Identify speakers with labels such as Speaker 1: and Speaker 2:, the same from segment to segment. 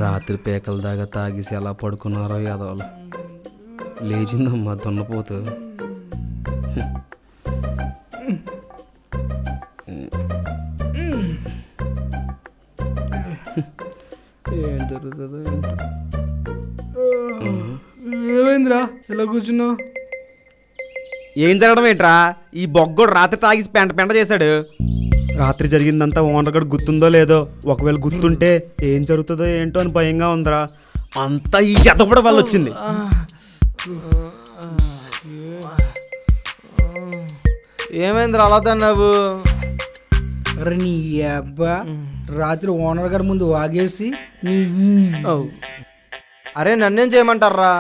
Speaker 1: రాత్రి పేకల దాకా తాగేసి ఎలా పడుకున్నారో యాదవలు. లేచిందమ్మా దున్నపోతు. ఏం జరుగుతుందో
Speaker 2: ఏమైందిరా ఇలా కూర్చున్నావు?
Speaker 1: ఏం జరగడం ఏంట్రా? ఈ బొగ్గోడు రాత్రి తాగేసి పెంట చేశాడు. రాత్రి జరిగిందంతా ఓనర్ గడు గుర్తుందో లేదో. ఒకవేళ గుర్తుంటే ఏం జరుగుతుందో ఏంటో అని భయంగా ఉందిరా. అంతా ఈ ఎదపడ వల్ల వచ్చింది.
Speaker 2: ఏమైందిరా అలా తన్నావు?
Speaker 3: అరే నీ అబ్బా, రాత్రి ఓనర్ గారి ముందు వాగేసి
Speaker 2: అరే నన్నేం చేయమంటారా?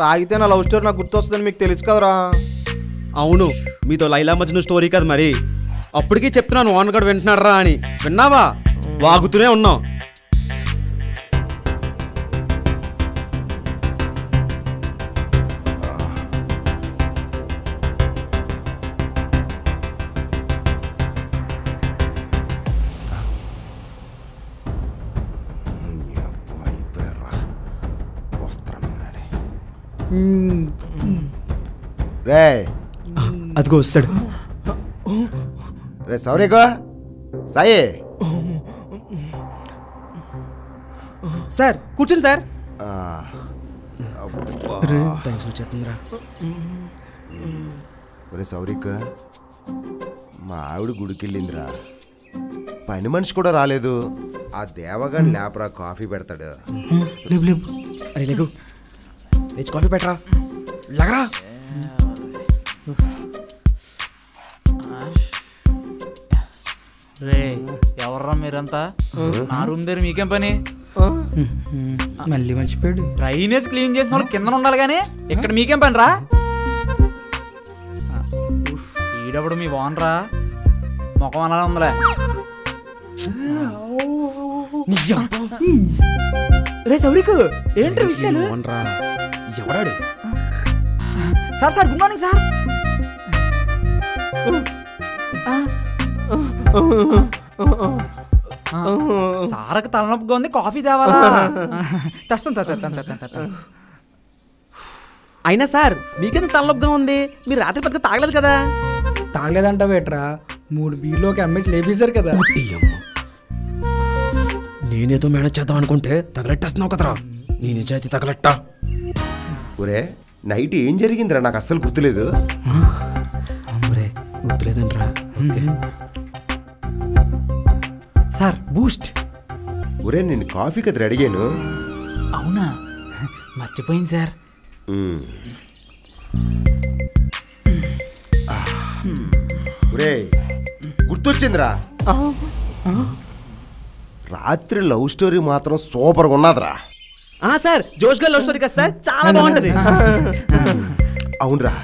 Speaker 2: తాగితే నా లవ్ స్టోరీ నాకు గుర్తొస్తుందని మీకు తెలుసు కదరా.
Speaker 1: అవును, మీతో లైలా మజ్ను స్టోరీ కదా మరి. అప్పటికీ చెప్తున్నాను ఓనర్ గడు వింటున్నాడు రా అని. విన్నావా? వాగుతూనే ఉన్నావు.
Speaker 4: రే
Speaker 1: అదిగో వస్తాడు.
Speaker 4: రే సౌరేగా సాయి
Speaker 1: సార్ కూర్చోండి సార్. టెన్షన్ వచ్చేస్తుందిరా.
Speaker 4: రే సౌరిక, మా ఆవిడ గుడికి వెళ్ళిందిరా. పని మనిషి కూడా రాలేదు. ఆ దేవగాని లేపరా, కాఫీ పెడతాడు.
Speaker 1: లేవు లేవు. అరే లేకు, లేచి కాఫీ పెట్టరా. లగరా.
Speaker 5: రే ఎవర్రా మీరంతా? నా రూమ్ దగ్గర మీకేం పని?
Speaker 3: మళ్ళీ మర్చిపోయాడు.
Speaker 5: డ్రైనేజ్ క్లీన్ చేసిన వాళ్ళు కింద ఉండాలి కానీ ఇక్కడ మీకేం పని రా? ఈడప్పుడు మీ ఓనరా? ముఖం అలా ఉందిలే. రే సౌరిక్, ఏంటి విషయాలు?
Speaker 1: ఎవడాడు?
Speaker 5: Sir sir good morning sir. సార్కి తలనొప్పిగా ఉంది, కాఫీ తేవాలా? తెస్తాను.
Speaker 1: అయినా సార్ మీకెందుకు తలనొప్పిగా ఉంది? మీరు రాత్రి పెద్దగా తాగలేదు కదా?
Speaker 3: తాగలేదంటావేట్రా? 3 బీర్లోకి అమ్మేసి లేపేశారు కదా.
Speaker 1: నేనేదో మేనేజ్ చేద్దాం అనుకుంటే తగలెట్టేస్తున్నావు కదరా. నీ నిజాయితీ తగలెట్ట.
Speaker 4: ఒరే నైట్ ఏం జరిగిందిరా? నాకు అస్సలు గుర్తులేదు.
Speaker 1: గుర్తులేదంట్రా. Sir Boost.
Speaker 4: ఒరే నేను కాఫీ కదా అడిగాను.
Speaker 5: అవునా? మర్చిపోయింది సార్.
Speaker 4: ఒరే గుర్తొచ్చిందిరా. రాత్రి లవ్ స్టోరీ మాత్రం సూపర్గా ఉన్నదిరా.
Speaker 1: సార్ జోష్ గా లవ్ స్టోరీ కదా సార్, చాలా బాగుంటది.
Speaker 4: అవునరా,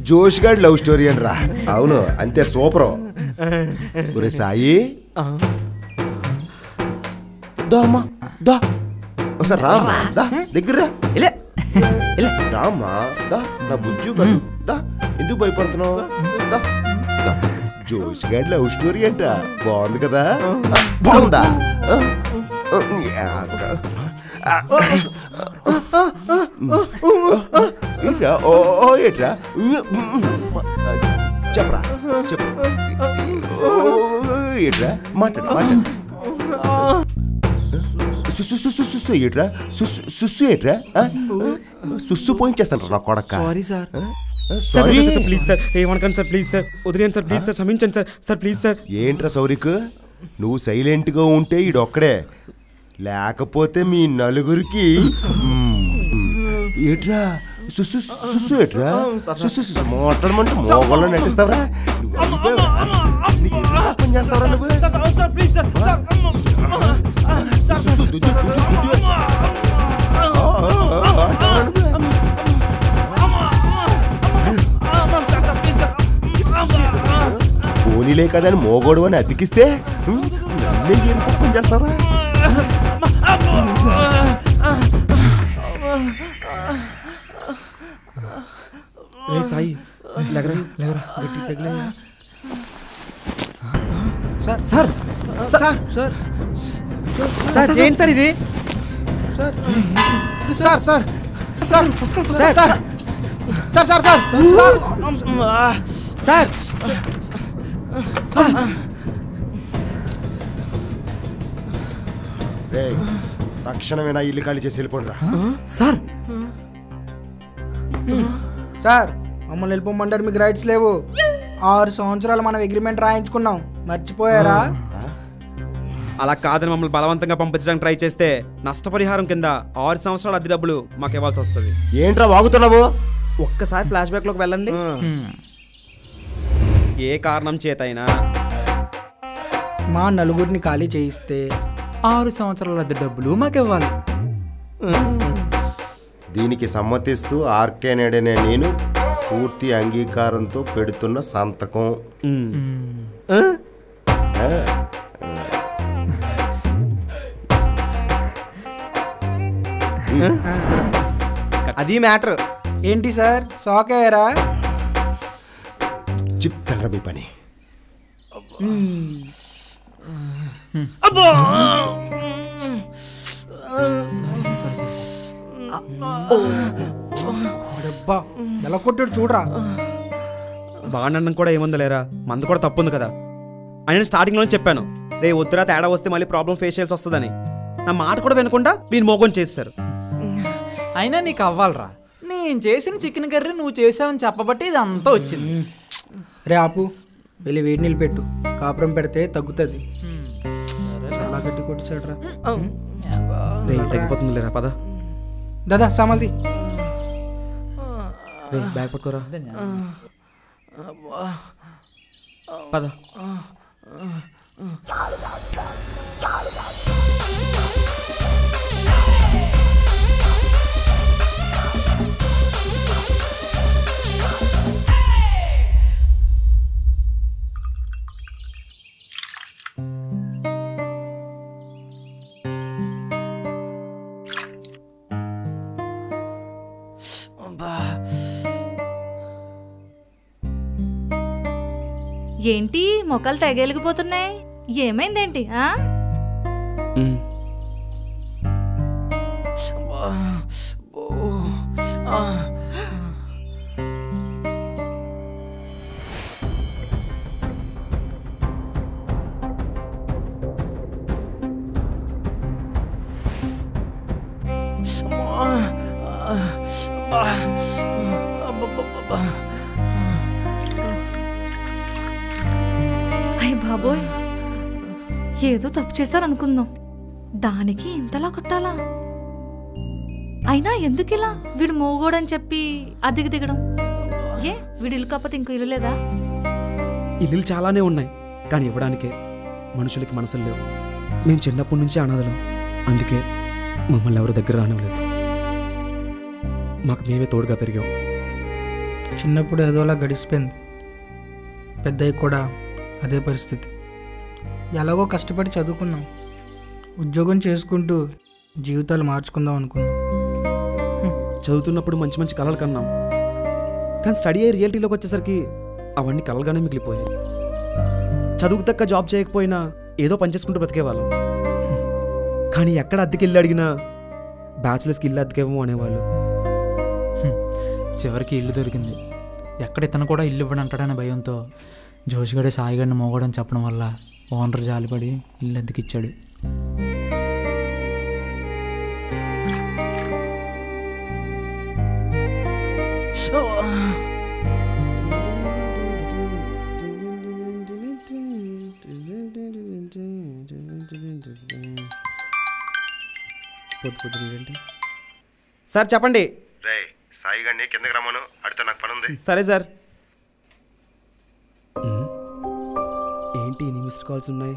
Speaker 4: జోష్ గాడి లవ్ స్టోరీ అని రా. అవును అంతే, సూపరు. ఒరే సాయి, దా అమ్మా దా, ఒకసారి రా అమ్మా, దా దగ్గర దా అమ్మా, దా నా బుజ్జు కాదు, దా ఎందుకు భయపడుతున్నావు? దా దా. జోష్ గాడి లవ్ స్టోరీ అంట, బాగుంది కదా? బాగుందా? ఏట్రా చెప్పరా, చెప్పు. ఏట్రా మాట్లాడు మాట్లాడు. ఏట్రా సుస్సు ఏట్రా? సుస్సు పోయించేస్తాను నా కొడక.
Speaker 2: Sorry sir.
Speaker 4: Sorry
Speaker 1: please sir, ఏమనకండి సార్, ప్లీజ్ సార్, వదిలేండి సార్, ప్లీజ్ సార్, క్షమించండి సార్. Sir please sir.
Speaker 4: ఏంట్రా సౌరిక్, నువ్వు సైలెంట్గా ఉంటే ఈడొక్కడే, లేకపోతే మీ నలుగురికి. ఏట్రా సుస్సు సుస్సు ఏట్రా? సుస్సు మాట్లాడమంటే మోగల్లో నటిస్తావరా? చేస్తావరా నువ్వు? పోనీలే కదా అని మోగోడు అని అతికిస్తే ఏం తప్పని చేస్తావరా?
Speaker 1: సాయి లేకరా లేకరా.
Speaker 3: సార్ సార్ సార్
Speaker 1: సార్ ఏంటి సార్ ఇది?
Speaker 2: Sir sir sir sir sir sir sir
Speaker 5: sir
Speaker 4: రేయ్, తక్షణమే నా ఇల్లు ఖాళీ చేసి వెళ్ళిపోండిరా.
Speaker 5: సార్
Speaker 3: సార్ మమ్మల్ని వెళ్ళిపోమంటారు, మీకు రైట్స్ లేవు. 6 సంవత్సరాలు మనం అగ్రిమెంట్ రాయించుకున్నాం, మర్చిపోయారా?
Speaker 1: అలా కాదని మమ్మల్ని బలవంతంగా పంపించడానికి ట్రై చేస్తే నష్టపరిహారం కింద 6 సంవత్సరాల అద్దె డబ్బులు మాకు ఇవ్వాల్సి వస్తుంది.
Speaker 4: ఏంట్రా వాగుతున్నావు?
Speaker 1: ఒక్కసారి ఫ్లాష్ బ్యాక్లోకి వెళ్ళండి. ఏ కారణం చేతైనా
Speaker 3: మా నలుగురిని ఖాళీ చేయిస్తే
Speaker 5: 6 సంవత్సరాల అద్దె డబ్బులు మాకు ఇవ్వాలి.
Speaker 4: దీనికి సమ్మతిస్తూ ఆర్కేనేడ్ అనే నేను పూర్తి అంగీకారంతో పెడుతున్న సంతకం. ఆ?
Speaker 2: అది మ్యాటర్.
Speaker 3: ఏంటి సార్ షాక్ అయ్యారా?
Speaker 4: చెప్తారా మీ పని?
Speaker 3: అబ్బా ఎలా కొట్టాడు చూడరా.
Speaker 1: బాగుండడం కూడా ఏముంది లేరా, మందు కూడా తప్పుంది కదా అని నేను స్టార్టింగ్లోనే చెప్పాను. రే వద్దురా, తేడా వస్తే మళ్ళీ ప్రాబ్లం ఫేస్ చేయాల్సి వస్తుందని. నా మాట కూడా వినకుండా వీళ్ళు మోగం చేస్తారు.
Speaker 5: అయినా నీకు అవ్వాలరా, నేను చేసిన చికెన్ కర్రీ నువ్వు చేసావని చెప్పబట్టి ఇదంతా వచ్చింది.
Speaker 3: రే ఆపు, వెళ్ళి వేడి నీళ్ళు పెట్టు, కాపురం పెడితే తగ్గుతుంది. చాలా గట్టి కొట్టాడు రా.
Speaker 1: రే తగ్గిపోతుంది లేరా, పద.
Speaker 3: దాదా సామాల్ది.
Speaker 1: రే బ్యాగ్ పట్టుకోరా, పద.
Speaker 6: ఏంటి మొక్కలు తెగలిగిపోతున్నాయి? ఏమైందేంటి? అయ్య బాబోయ్, ఏదో తప్పు చేశారనుకుందాం, దానికి ఇంతలా కొట్టాలా? అయినా ఎందుకిలా వీడు మోగోడని చెప్పి అద్దెకి దిగడం? ఏ వీడి ఇల్లు కాకపోతే ఇంకో ఇల్లు లేదా?
Speaker 1: ఇల్లులు చాలానే ఉన్నాయి, కానీ ఇవ్వడానికే మనుషులకి మనసులు లేవు. మేము చిన్నప్పటి నుంచి అనాథలం, అందుకే మమ్మల్ని ఎవరు దగ్గర రానివ్వలేదు. మాకు మేమే తోడుగా పెరిగాం.
Speaker 3: చిన్నప్పుడు ఏదోలా గడిచిపోయింది, పెద్దయ్య కూడా అదే పరిస్థితి. ఎలాగో కష్టపడి చదువుకున్నాం, ఉద్యోగం చేసుకుంటూ జీవితాలు మార్చుకుందాం అనుకున్నాం.
Speaker 1: చదువుతున్నప్పుడు మంచి మంచి కళలు కన్నాం, కానీ స్టడీ అయ్యి రియాలిటీలోకి వచ్చేసరికి అవన్నీ కలలుగానే మిగిలిపోయాయి. చదువుకు తక్క జాబ్ చేయకపోయినా ఏదో పని చేసుకుంటూ బ్రతికేవాళ్ళం. కానీ ఎక్కడ అద్దెకి వెళ్ళి అడిగినా బ్యాచులర్స్కి ఇల్లు అద్దెకేమో అనేవాళ్ళు.
Speaker 5: చివరికి ఇల్లు దొరికింది. ఎక్కడ ఇతను కూడా ఇల్లు ఇవ్వడంటాడనే భయంతో జోషిగడే సాయిగడిని మోగడని చెప్పడం వల్ల ఓనర్ జాలిపడి ఇల్లు అద్దెకిచ్చాడు.
Speaker 1: సార్ చెప్పండి.
Speaker 4: రే సాయి గారిని కిందకి రమ్మను, అడితో నాకు పని ఉంది.
Speaker 1: సరే సార్. ఏంటి ఎన్ని మిస్డ్ కాల్స్ ఉన్నాయి?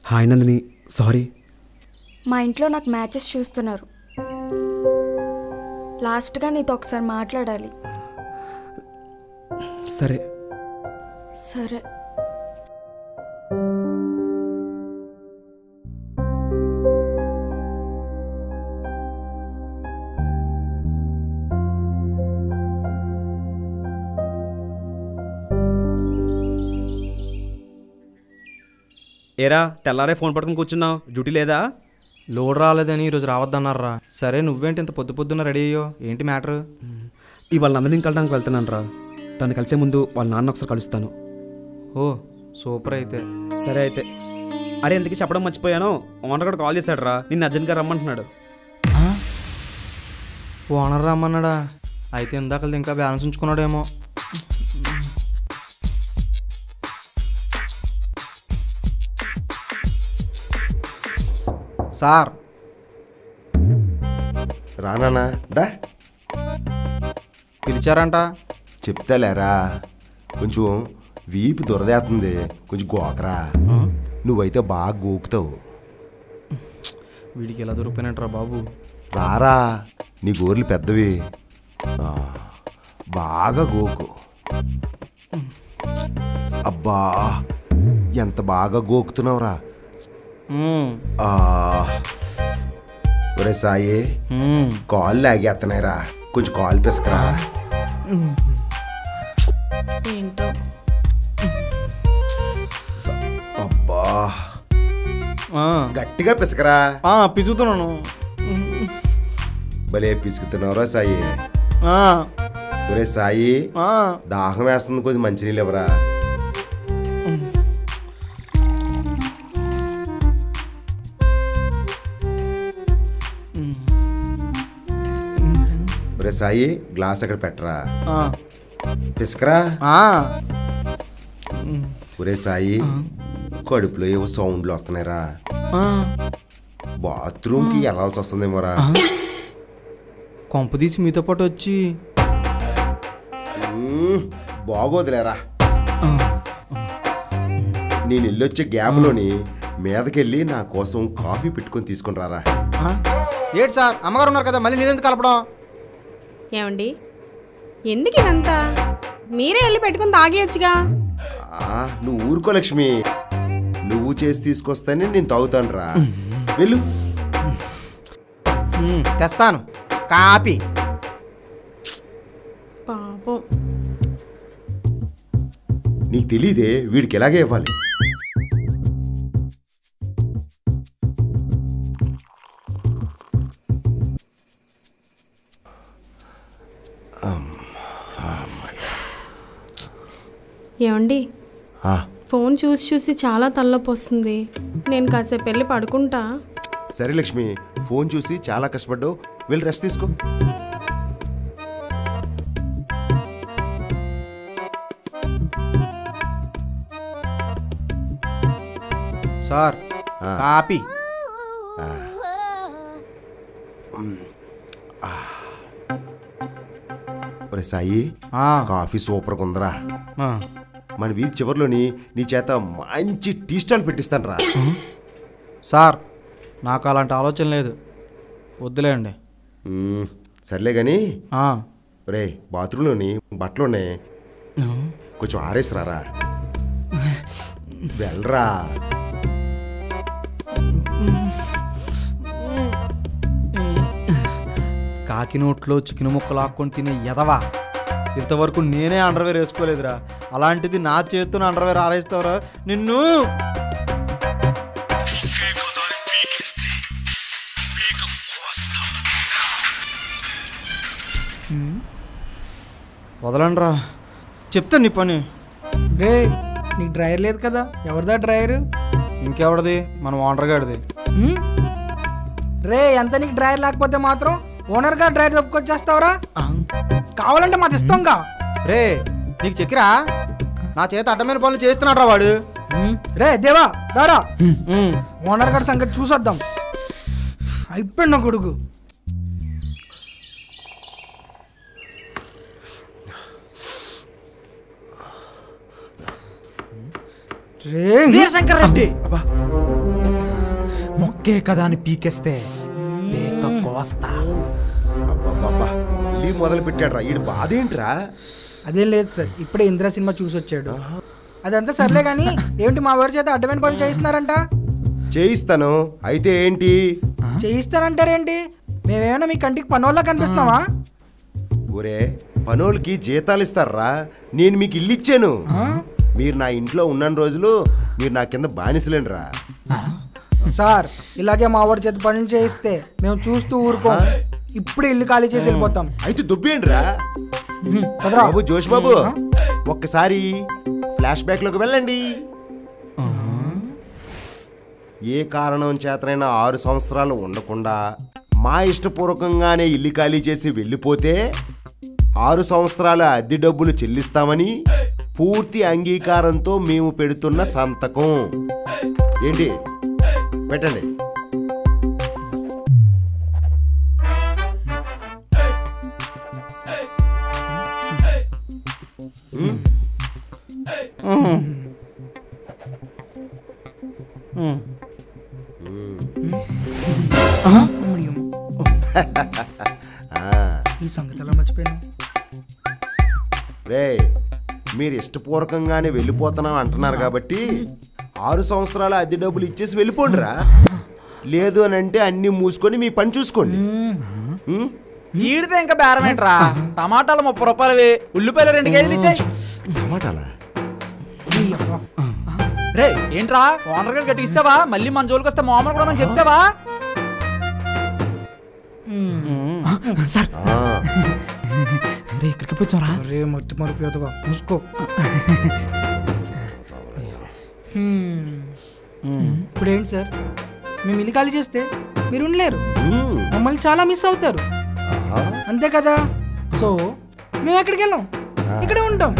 Speaker 1: Hi Nandini, sorry.
Speaker 7: మా ఇంట్లో నాకు మ్యాచెస్ చూస్తున్నారు. లాస్ట్గా నీతో ఒకసారి మాట్లాడాలి.
Speaker 1: సరే
Speaker 7: సరే.
Speaker 1: ఏరా తెల్లారే ఫోన్ పట్టుకుని కూర్చున్నావు, డ్యూటీ లేదా?
Speaker 2: లోడ్ రాలేదని ఈరోజు రావద్దన్నారా. సరే నువ్వేంటి ఇంత పొద్దున్న రెడీ అయ్యో, ఏంటి మ్యాటర్?
Speaker 1: ఇవాళ అందరినీ కలడానికి వెళ్తున్నాను రా. తను కలిసే ముందు వాళ్ళ నాన్న ఒకసారి కలుస్తాను.
Speaker 2: ఓ సూపర్ అయితే.
Speaker 1: సరే అయితే. అరే ఎందుకు చెప్పడం మర్చిపోయాను, ఓనర్ కూడా కాల్ చేశాడు రా, నిన్ను అర్జెంట్గా రమ్మంటున్నాడు.
Speaker 2: ఓనర్ రమ్మన్నాడా? అయితే ఇందాకది ఇంకా బ్యాలెన్స్ ఉంచుకున్నాడేమో. సార్
Speaker 4: రానా దా
Speaker 2: పిలిచారంట.
Speaker 4: చెప్తాలేరా, కొంచెం వీపు దురదేస్తుంది, కొంచెం గోకరా. నువ్వైతే బాగా గోకుతావు.
Speaker 2: వీడికి ఎలా దొరికిపోయినట్రా బాబు.
Speaker 4: రారా, నీ గోర్లు పెద్దవి, బాగా గోకు. అబ్బా ఎంత బాగా గోకుతున్నావురా. ఒరే సాయి, కాళ్ళు లాగేస్తున్నాయిరా, కొంచెం కాలు పిసకరా.
Speaker 8: ఏంటో
Speaker 4: అబ్బా గట్టిగా పిసకరా.
Speaker 2: పిసుకుతున్నాను.
Speaker 4: భలే పిసుకుతున్నావురా సాయి. ఒరే సాయి, దాహం వేస్తుంది, కొంచెం మంచినీళ్ళు ఎవరా. ఒరే సాయి, గ్లాస్ అక్కడ పెట్టరా, పిసకరా. ఒరే సాయి, కడుపులో ఏవో సౌండ్లు వస్తున్నాయిరా, బాత్రూమ్కి వెళ్ళాల్సి వస్తుందేమోరా.
Speaker 2: కొంప తీసి మీతో పాటు వచ్చి
Speaker 4: బాగోదులేరా. నేను వెళ్ళొచ్చే గ్యాప్లోని మీదకెళ్ళి నా కోసం కాఫీ పెట్టుకొని తీసుకుని రారా.
Speaker 2: ఏంటి సార్, అమ్మగారు ఉన్నారు కదా, మళ్ళీ నేనెందుకు కలపడం?
Speaker 8: ఏమండి, ఎందుకు ఇదంతా? మీరే వెళ్ళి పెట్టుకుని తాగేయచ్చుగా.
Speaker 4: నువ్వు ఊరుకో లక్ష్మి, నువ్వు చేసి తీసుకొస్తానే నేను తాగుతాను రా. వెళ్ళు.
Speaker 2: తెస్తాను కాపీ.
Speaker 8: పాపం,
Speaker 4: నీకు తెలీదే, వీడికి ఎలాగే ఇవ్వాలి.
Speaker 8: ఏమండి, ఫోన్ చూసి చూసి చాలా తలనొప్పి వస్తుంది. నేను కాసేపు వెళ్ళి పడుకుంటా.
Speaker 4: సరే లక్ష్మి, ఫోన్ చూసి చాలా కష్టపడ్డావు, వెళ్ళి రెస్ట్ తీసుకో.
Speaker 2: Sir copy.
Speaker 4: ఒరే సాయి, కాఫీ సూపర్గా ఉందరా. మన వీధి చివరిలోని నీ చేత మంచి టీ స్టాల్ పెట్టిస్తాను రా.
Speaker 2: సార్ నాకు అలాంటి ఆలోచన లేదు, వద్దులేండి.
Speaker 4: సర్లే కానీ రే, బాత్రూంలోని బట్టలునే కొంచెం ఆరేసిరారా. వెళ్ళరా.
Speaker 2: కాకి నోట్లో చికెన్ ముక్కలు ఆక్కొని తినే ఎదవా, ఇంతవరకు నేనే అండర్వేర్ వేసుకోలేదురా. అలాంటిది నా చేతితో అండర్వేర్ ఆరేస్తావురా నిన్ను. వదలండి రా, చెప్తాను నీ పని.
Speaker 3: రే, నీకు డ్రైవర్ లేదు కదా, ఎవరిదా డ్రైవర్?
Speaker 2: ఇంకెవడది? మన ఓనర్ గాడిది.
Speaker 3: రే, ఎంత నీకు డ్రైవర్ లేకపోతే మాత్రం ఓనర్గా డ్రైవర్ చెప్పుకొచ్చేస్తావురా? కావాలంటే మాది ఇస్తాంగా.
Speaker 2: రే, నీకు చెక్కిరా, నా చేత అడ్డమైన పనులు చేస్తున్నాడు రా వాడు.
Speaker 3: రే దేవా, దారా ఓనర్ గారి సంగతి చూసొద్దాం. అయిపోయిన కొడుకు.
Speaker 5: వీరశంకర్ రెడ్డి మొక్కే కదా అని పీకేస్తే కోస్తా.
Speaker 4: మళ్ళీ మొదలు పెట్టాడు రా, ఈడు బాధ ఏంట్రా?
Speaker 3: అదేం లేదు సార్, ఇప్పుడే ఇంద్ర సినిమా చూసి వచ్చాడు. అదంతా సర్లే కానీ ఏంటి మా వాడి చేత అడ్డమైన పనులు చేయిస్తున్నారంట?
Speaker 4: చేయిస్తాను, అయితే ఏంటి?
Speaker 3: చేయిస్తానంటారేంటి? మేమేమైనా మీ కంటికి పనోళ్ళ కనిపిస్తున్నావా?
Speaker 4: ఒరే, పనోళ్ళకి జీతాలు ఇస్తారా? నేను మీకు ఇల్లు ఇచ్చాను. మీరు నా ఇంట్లో ఉన్న రోజులు మీరు నా కింద బానిసలేండిరా.
Speaker 3: సార్ ఇలాగే మా వాడి చేతి పనులు చేయిస్తే మేము చూస్తూ ఊరుకోం. ఇప్పుడు ఇల్లు ఖాళీ చేసి వెళ్ళిపోతాం.
Speaker 4: అయితే దుబ్బేండిరా బాబు. జోష్ బాబు ఒక్కసారి ఫ్లాష్ బ్యాక్ లోకి వెళ్ళండి. ఏ కారణం చేతనైనా 6 సంవత్సరాలు ఉండకుండా మా ఇష్టపూర్వకంగానే ఇల్లు ఖాళీ చేసి వెళ్ళిపోతే 6 సంవత్సరాల అద్దె డబ్బులు చెల్లిస్తామని పూర్తి అంగీకారంతో మేము పెడుతున్న సంతకం. ఏంటి పెట్టండి.
Speaker 3: ఈ సంగతి ఎలా మర్చిపోయాను?
Speaker 4: రే మీరు ఇష్టపూర్వకంగానే వెళ్ళిపోతున్నాం అంటున్నారు కాబట్టి 6 సంవత్సరాల అద్దె డబ్బులు ఇచ్చేసి వెళ్ళిపోండిరా. లేదు అని అంటే అన్ని మూసుకొని మీ పని చూసుకోండి.
Speaker 5: ఈడితే ఇంకా బేరం ఏంట్రా? టమాటాలు 30 రూపాయలవి, ఉల్లిపాయలు 2 కేజీలు ఇచ్చాయి.
Speaker 4: టమాటాలా?
Speaker 5: రే ఏంట్రా ఓనర్ గారు గట్టి ఇస్తావా? మళ్ళీ మన జోలికి వస్తే మామూలు కూడా మనం చెప్తావా? సార్ రే ఇక్కడికి వచ్చారా?
Speaker 3: రే మొత్తం మరిపోతుందా మూసుకో. ఇప్పుడు ఏంటి సార్, మేము ఇల్లు ఖాళీ చేస్తే మీరు ఉండలేరు, మమ్మల్ని చాలా మిస్ అవుతారు అంతే కదా. సో మేము ఎక్కడికి వెళ్ళాం, ఇక్కడే ఉంటాం.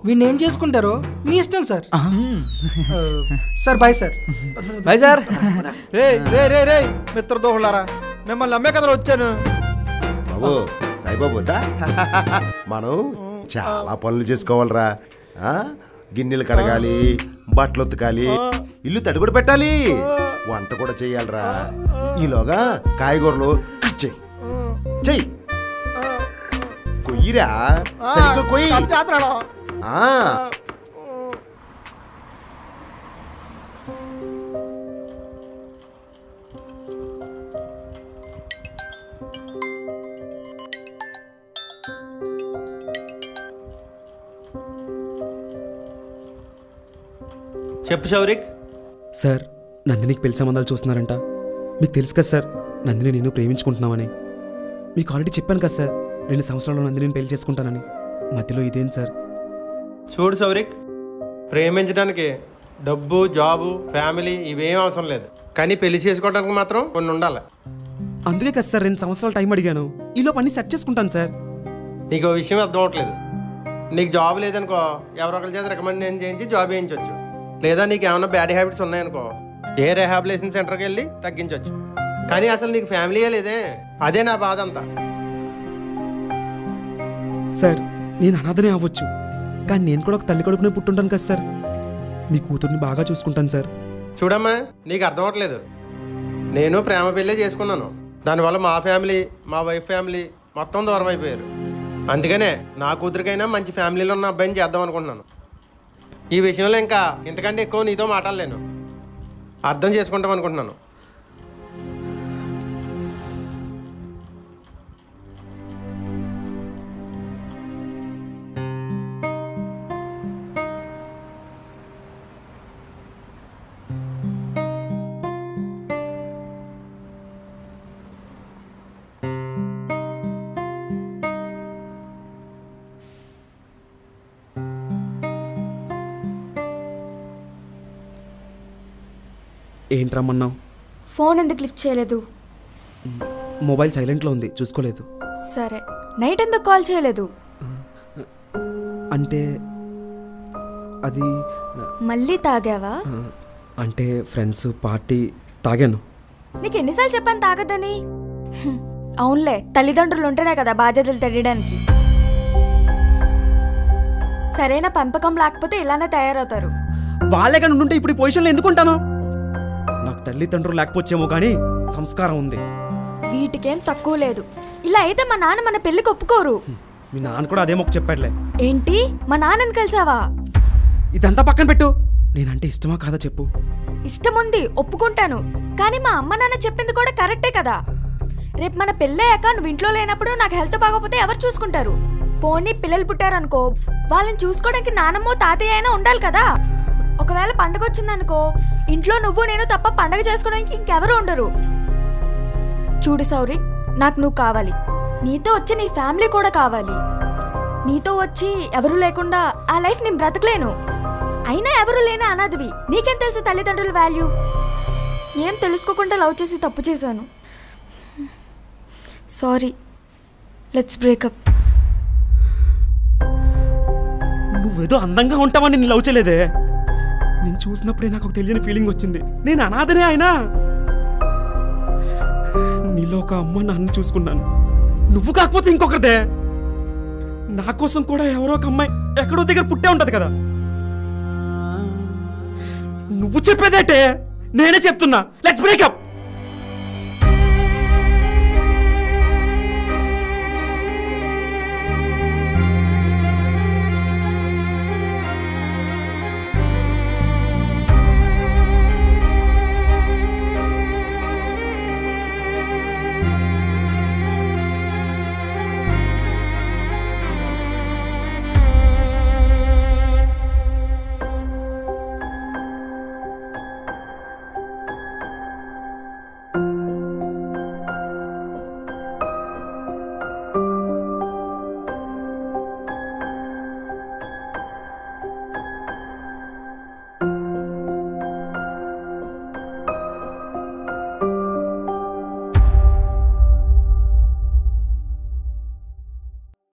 Speaker 3: వీడిని ఏం చేసుకుంటారో మీ ఇష్టం sir. Sir bye sir.
Speaker 5: Bye sir.
Speaker 2: రే రే రే రే మిత్ర దోహులారా, మిమ్మల్ని నమ్మే కదా వచ్చాను.
Speaker 4: బాబు సాయిబాబు మనం చాలా పనులు చేసుకోవాలరా. గిన్నెలు కడగాలి, బట్టలు ఉతకాలి, ఇల్లు తడి పెట్టాలి, వంట కూడా చెయ్యాలరా. ఈలోగా కాయగూరలు చెయ్యి చెయ్యి కొయ్యిరా, సరిగ్గా కొయ్యి.
Speaker 2: చెప్పు శౌరిక్.
Speaker 1: సార్ నందినికి పెళ్లి సంబంధాలు చూస్తున్నారంట. మీకు తెలుసు కదా సార్ నందిని నేను ప్రేమించుకుంటున్నామని. మీకు ఆల్రెడీ చెప్పాను కదా సార్ 2 సంవత్సరాల్లో నందిని పెళ్లి చేసుకుంటానని. మధ్యలో ఇదేంటి సార్?
Speaker 9: చూడు శౌరిక్, ప్రేమించడానికి డబ్బు, జాబు, ఫ్యామిలీ ఇవేం అవసరం లేదు, కానీ పెళ్లి చేసుకోవడానికి మాత్రం కొన్ని ఉండాలి.
Speaker 1: అందుకే కదా సార్ 2 సంవత్సరాలు టైం అడిగాను. ఈలో పని సెట్ చేసుకుంటాను సార్.
Speaker 9: నీకు ఓ విషయం అర్థం అవట్లేదు. నీకు జాబ్ లేదనుకో, ఎవరొకరి చేత రికమెండేషన్ చేయించి జాబ్ వేయించవచ్చు. లేదా నీకు ఏమైనా బ్యాడ్ హ్యాబిట్స్ ఉన్నాయనుకో, ఏ రిహాబిలిటేషన్ సెంటర్కి వెళ్ళి తగ్గించవచ్చు. కానీ అసలు నీకు ఫ్యామిలీయే లేదే, అదే నా బాధ అంతా.
Speaker 1: సార్ నేను అనాథనే అవ్వచ్చు, కానీ నేను కూడా ఒక తల్లి కడుపునే పుట్టుంటాను కదా సార్. మీ కూతుర్ని బాగా చూసుకుంటాను సార్.
Speaker 9: చూడమ్మా, నీకు అర్థం అవట్లేదు. నేను ప్రేమ పెళ్ళే చేసుకున్నాను. దానివల్ల మా ఫ్యామిలీ, మా వైఫ్ ఫ్యామిలీ మొత్తం దూరం అయిపోయారు. అందుకనే నా కూతురికైనా మంచి ఫ్యామిలీలో ఉన్న అబ్బాయిని చేద్దాం అనుకుంటున్నాను. ఈ విషయంలో ఇంకా ఇంతకంటే ఎక్కువ నీతో మాట్లాడలేను. అర్థం చేసుకుంటాం అనుకుంటున్నాను.
Speaker 1: ఏంటి రమ్మన్నావు?
Speaker 7: ఫోన్ ఎందుకు లిఫ్ట్ చేయలేదు?
Speaker 1: మొబైల్ సైలెంట్లో ఉంది, చూసుకోలేదు.
Speaker 7: సరే, నైట్ ఎందుకు కాల్ చేయలేదు?
Speaker 1: అంటే అది
Speaker 7: మళ్ళీ తాగావా?
Speaker 1: అంటే ఫ్రెండ్స్ పార్టీ తాగాను.
Speaker 7: నీకు ఎన్నిసార్లు చెప్పాను తాగద్దని? అవునులే, తల్లిదండ్రులు ఉంటేనే కదా బాధ్యతలు తెలియడానికి. సరైన పెంపకం లేకపోతే ఇలానే తయారవుతారు.
Speaker 1: వాళ్ళే కానీ ఉంటే ఇప్పుడు ఈ పొజిషన్లో ఎందుకుంటాను? నాకు తల్లిదండ్రులు లేకపోవచ్చేమో కానీ సంస్కారం ఉంది.
Speaker 7: వీటికేం తక్కువ లేదు. ఇలా అయితే మా నాన్న మన పెళ్లికి ఒప్పుకోరు.
Speaker 1: మీ నాన్న కూడా అదే మొక్క చెప్పాడులే.
Speaker 7: ఏంటి, మా నాన్నని కలిసావా?
Speaker 1: ఇదంతా పక్కన పెట్టు. నేనంటే ఇష్టమా కాదా చెప్పు.
Speaker 7: ఇష్టం ఉంది, ఒప్పుకుంటాను. కానీ మా అమ్మ నాన్న చెప్పింది కూడా కరెక్టే కదా. రేపు మన పెళ్ళయ్యాక నువ్వు ఇంట్లో లేనప్పుడు నాకు హెల్త్ బాగోపోతే ఎవరు చూసుకుంటారు? పోనీ పిల్లలు పుట్టారనుకో, వాళ్ళని చూసుకోవడానికి నానమ్మో తాతయ్య అయినా ఉండాలి కదా. ఒకవేళ పండగ వచ్చిందనుకో, ఇంట్లో నువ్వు నేను తప్ప పండగ చేసుకోవడానికి ఇంకెవరు ఉండరు. చూడు సౌరి, నాకు నువ్వు కావాలి. నీతో వచ్చి నీ ఫ్యామిలీ కూడా కావాలి. నీతో వచ్చి ఎవరు లేకుండా ఆ లైఫ్ నేను బ్రతకలేను. అయినా ఎవరు లేని అనాథవి, నీకేం తెలుసు తల్లిదండ్రుల వాల్యూ? ఏం తెలుసుకోకుండా లవ్ చేసి తప్పు చేశాను. Sorry, let's breakup.
Speaker 1: నువ్వేదో అందంగా ఉంటావని నేను లవ్ చేయలేదే. నేను చూసినప్పుడే నాకు ఒక తెలియని ఫీలింగ్ వచ్చింది. నేను అనాథనే అయినా నీలో ఒక అమ్మ నాన్న చూసుకున్నాను. నువ్వు కాకపోతే ఇంకొకరిదే. నా కోసం కూడా ఎవరో ఒక అమ్మాయి ఎక్కడో దగ్గర పుట్టే ఉంటది కదా. నువ్వు చెప్పేదేటే, నేనే చెప్తున్నా. Let's breakup.